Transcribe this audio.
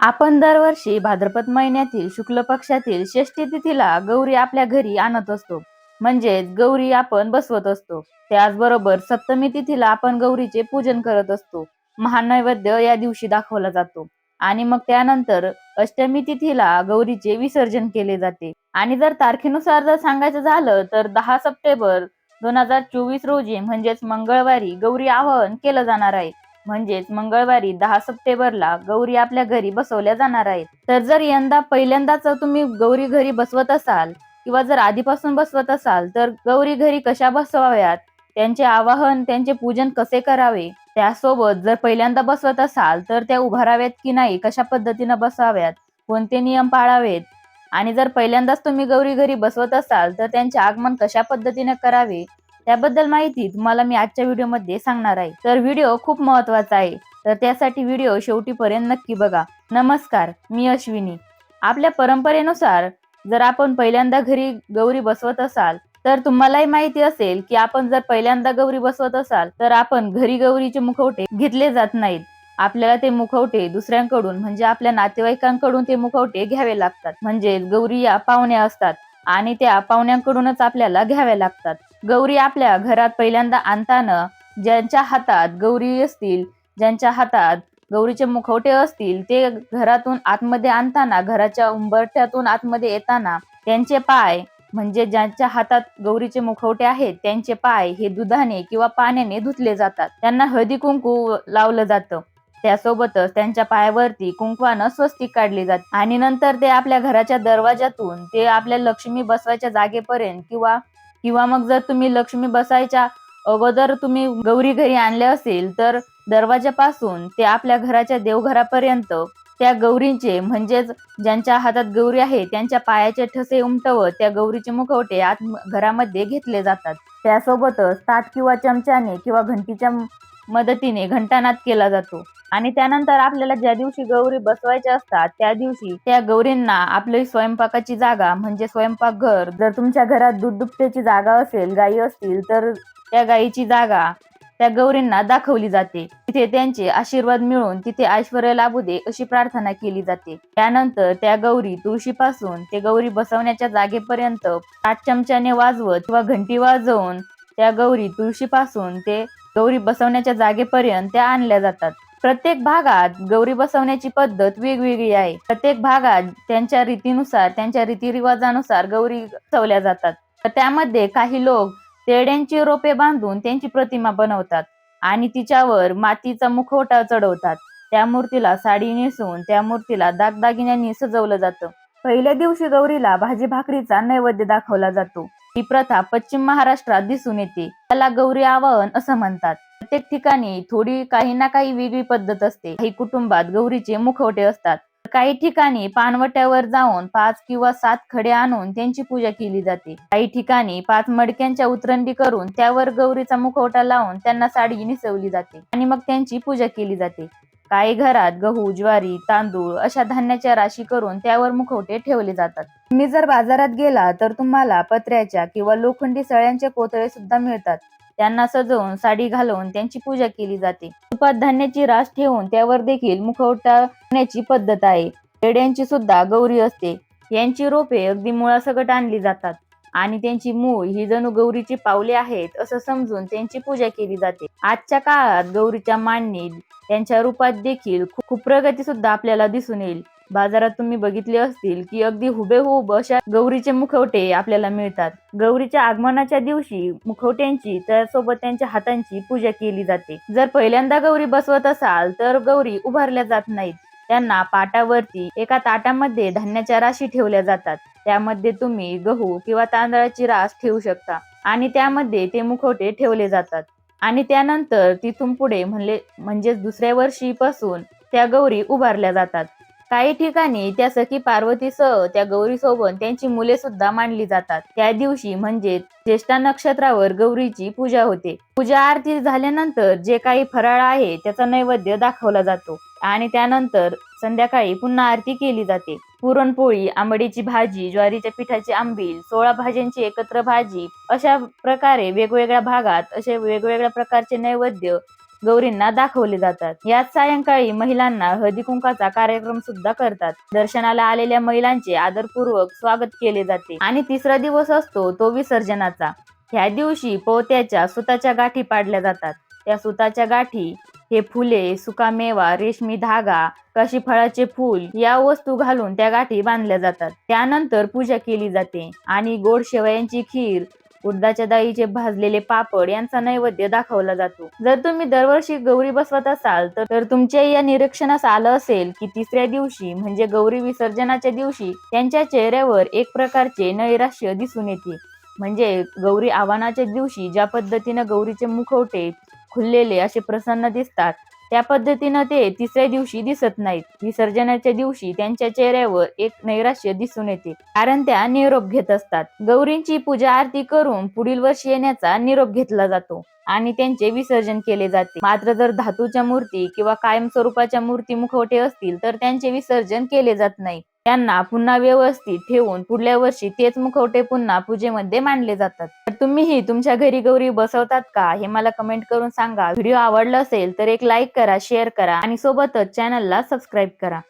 आपण दरवर्षी भाद्रपद महिन्यातील शुक्ल पक्षातील षष्ठी तिथीला गौरी आपल्या घरी आणत असतो. म्हणजेच गौरी आपण बसवत असतो. त्याचबरोबर सप्तमी तिथीला आपण गौरीचे पूजन करत असतो. महानैवेद्य या दिवशी दाखवला जातो आणि मग त्यानंतर अष्टमी तिथीला गौरीचे विसर्जन केले जाते. आणि जर तारखेनुसार जर सांगायचं झालं तर 10 सप्टेंबर 2024 रोजी म्हणजेच मंगळवारी गौरी आवाहन केलं जाणार आहे. म्हणजेच मंगळवारी 10 सप्टेंबरला गौरी आपल्या घरी बसवल्या जाणार आहेत. तर जर यंदा पहिल्यांदाच तुम्ही गौरी घरी बसवत असाल किंवा जर आधीपासून बसवत असाल तर गौरी घरी कशा बसवाव्यात, त्यांचे आवाहन, त्यांचे पूजन कसे करावे, त्यासोबत जर पहिल्यांदा बसवत असाल तर त्या उभाराव्यात की नाही, कशा पद्धतीने बसाव्यात, कोणते नियम पाळावेत आणि जर पहिल्यांदाच तुम्ही गौरी घरी बसवत असाल तर त्यांचे आगमन कशा पद्धतीने करावे त्याबद्दल माहिती तुम्हाला मी आजच्या व्हिडिओमध्ये सांगणार आहे. तर व्हिडिओ खूप महत्त्वाचा आहे, तर त्यासाठी व्हिडिओ शेवटीपर्यंत नक्की बघा. नमस्कार, मी अश्विनी. आपल्या परंपरेनुसार जर आपण पहिल्यांदा घरी गौरी बसवत असाल तर तुम्हालाही माहिती असेल की आपण जर पहिल्यांदा गौरी बसवत असाल तर आपण घरी गौरीचे मुखवटे घेतले जात नाहीत. आपल्याला ते मुखवटे दुसऱ्यांकडून म्हणजे आपल्या नातेवाईकांकडून ते मुखवटे घ्यावे लागतात. म्हणजे गौरी या पाहुण्या असतात आणि त्या पाहुण्यांकडूनच आपल्याला घ्याव्या लागतात. गौरी आपल्या घरात पहिल्यांदा आणताना ज्यांच्या हातात गौरी असतील, ज्यांच्या हातात गौरीचे मुखवटे असतील, ते घरातून आतमध्ये आणताना, घराच्या उंबरठ्यातून आतमध्ये येताना त्यांचे पाय म्हणजे ज्यांच्या हातात गौरीचे मुखवटे आहेत त्यांचे पाय हे दुधाने किंवा पाण्याने धुतले जातात. त्यांना हळदी कुंकू लावलं जातं. त्यासोबतच त्यांच्या पायावरती कुंकवानं स्वस्तिक काढली जाते आणि नंतर ते आपल्या घराच्या दरवाजातून ते आपल्या लक्ष्मी बसवायच्या जागेपर्यंत किंवा किंवा मग जर तुम्ही लक्ष्मी बसायच्या अगोदर तुम्ही गौरी घरी आणले असेल तर दरवाजापासून ते आपल्या घराच्या देवघरापर्यंत त्या गौरींचे म्हणजेच ज्यांच्या हातात गौरी आहे त्यांच्या पायाचे ठसे उमटवत त्या गौरीचे मुखवटे आत घरामध्ये घेतले जातात. त्यासोबतच ताट किंवा चमच्याने किंवा घंटीच्या मदतीने घंटानाद केला जातो आणि त्यानंतर आपल्याला ज्या दिवशी गौरी बसवायच्या असतात त्या दिवशी त्या गौरींना आपली स्वयंपाकाची जागा म्हणजे स्वयंपाकघर, जर तुमच्या घरात दूध दुभत्याची जागा असेल, गायी असतील तर त्या गायीची जागा त्या गौरींना दाखवली जाते. तिथे त्यांचे आशीर्वाद मिळून तिथे ऐश्वर्य लाभू दे अशी प्रार्थना केली जाते. त्यानंतर त्या गौरी तुळशीपासून ते गौरी बसवण्याच्या जागेपर्यंत ताट चमच्याने वाजवत किंवा घंटी वाजवून त्या गौरी तुळशीपासून ते गौरी बसवण्याच्या जागेपर्यंत त्या आणल्या जातात. प्रत्येक भागात गौरी बसवण्याची पद्धत वेगवेगळी आहे. प्रत्येक भागात त्यांच्या रीतीनुसार, त्यांच्या रीतिरिवाजानुसार गौरी बसवल्या जातात. तर त्यामध्ये काही लोक तेड्यांची रोपे बांधून त्यांची प्रतिमा बनवतात आणि तिच्यावर मातीचा मुखवटा चढवतात. त्या मूर्तीला साडी नेसून त्या मूर्तीला दागदागिन्यांनी सजवलं जातं. पहिल्या दिवशी गौरीला भाजी भाकरीचा नैवेद्य दाखवला जातो. ही प्रथा पश्चिम महाराष्ट्रात दिसून येते. त्याला गौरी आवाहन असं म्हणतात. प्रत्येक ठिकाणी थोडी काही ना काही वेगळी पद्धत असते. काही कुटुंबात गौरीचे मुखवटे असतात. काही ठिकाणी पानवट्यावर जाऊन 5 किंवा 7 खडे आणून त्यांची पूजा केली जाते. काही ठिकाणी 5 मडक्यांच्या उतरंडी करून त्यावर गौरीचा मुखवटा लावून त्यांना साडी नेसवली जाते आणि मग त्यांची पूजा केली जाते. काही घरात गहू, ज्वारी, तांदूळ अशा धान्याच्या राशी करून त्यावर मुखवटे ठेवले जातात. तुम्ही जर बाजारात गेला तर तुम्हाला पत्र्याच्या किंवा लोखंडी सळ्यांचे कोथळे सुद्धा मिळतात. त्यांना सजवून साडी घालून त्यांची पूजा केली जाते. तुपात धान्याची रास ठेवून त्यावर देखील मुखवटा ठेवण्याची पद्धत आहे. पेड्यांची सुद्धा गौरी असते. यांची रोपे अगदी मुळासकट आणली जातात आणि त्यांची मूळ ही जणू गौरीची पावले आहेत असं समजून त्यांची पूजा केली जाते. आजच्या काळात गौरीच्या मांडणी त्यांच्या रूपात देखील खूप प्रगती सुद्धा आपल्याला दिसून येईल. बाजारात तुम्ही बघितले असतील की अगदी हुबेहूब अशा गौरीचे मुखवटे आपल्याला मिळतात. गौरीच्या आगमनाच्या दिवशी मुखवट्यांची त्यासोबत त्यांच्या हातांची पूजा केली जाते. जर पहिल्यांदा गौरी बसवत असाल तर गौरी उभारल्या जात नाहीत. त्यांना पाटावरती एका ताटामध्ये धान्याच्या राशी ठेवल्या जातात. त्यामध्ये तुम्ही गहू किंवा तांदळाची रास ठेवू शकता आणि त्यामध्ये ते मुखवटे ठेवले जातात आणि त्यानंतर तिथून पुढे म्हणजेच दुसऱ्या वर्षीपासून त्या गौरी उभारल्या जातात. काही ठिकाणी त्या सखी पार्वतीसह त्या गौरी सोबत त्यांची मुले सुद्धा मांडली जातात. त्या दिवशी म्हणजे ज्येष्ठा नक्षत्रावर गौरीची पूजा होते. पूजा आरती झाल्यानंतर जे काही फराळ आहे त्याचा नैवेद्य दाखवला जातो आणि त्यानंतर संध्याकाळी पुन्हा आरती केली जाते. पुरणपोळी, आंबडीची भाजी, ज्वारीच्या पिठाची आंबील, 16 भाज्यांची एकत्र भाजी अशा प्रकारे वेगवेगळ्या भागात असे वेगवेगळ्या प्रकारचे नैवेद्य गौरींना दाखवले जातात। याच सायंकाळी महिलांना हळदी कुंकाचा कार्यक्रम सुद्धा करतात। दर्शनाला आलेल्या महिलांचे आदरपूर्वक स्वागत केले जाते आणि तिसरा दिवस असतो तो विसर्जनाचा। ह्या दिवशी पोहत्याच्या सुताच्या गाठी पाडल्या जातात। त्या सुताच्या गाठी हे फुले, सुकामेवा, रेशमी धागा, काशी फळाचे फूल या वस्तू घालून त्या गाठी बांधल्या जातात। त्यानंतर पूजा केली जाते आणि गोड शेवयांची खीर, उडदाच्या डाळीचे भाजलेले पापड यांचा नैवेद्य दाखवला जातो। जर तुम्ही दरवर्षी गौरी बसवत असाल तर तुमच्या या निरीक्षणास आलं असेल की तिसऱ्या दिवशी म्हणजे गौरी विसर्जनाच्या दिवशी त्यांच्या चेहऱ्यावर एक प्रकारचे नैराश्य दिसून येते। म्हणजे गौरी आवाहनाच्या दिवशी ज्या पद्धतीने गौरीचे मुखवटे खुललेले असे प्रसन्न दिसतात त्या पद्धतीनं ते तिसऱ्या दिवशी दिसत नाहीत। विसर्जनाच्या दिवशी त्यांच्या चेहऱ्यावर एक नैराश्य दिसून येते, कारण त्या निरोप घेत असतात। गौरींची पूजा आरती करून पुढील वर्षी येण्याचा निरोप घेतला जातो आणि त्यांचे विसर्जन केले जाते। मात्र जर धातूच्या मूर्ती किंवा कायम स्वरूपाच्या मूर्ती मुखवटे असतील तर त्यांचे विसर्जन केले जात नाही। त्यांना पुन्हा व्यवस्थित ठेवून पुढल्या वर्षी तेच मुखवटे पुन्हा पूजेमध्ये मांडले जातात। तर तुम्हीही तुमच्या घरी गौरी बसवतात का हे मला कमेंट करून सांगा। व्हिडिओ आवडला असेल तर एक लाईक करा, शेअर करा आणि सोबतच चॅनलला सबस्क्राईब करा।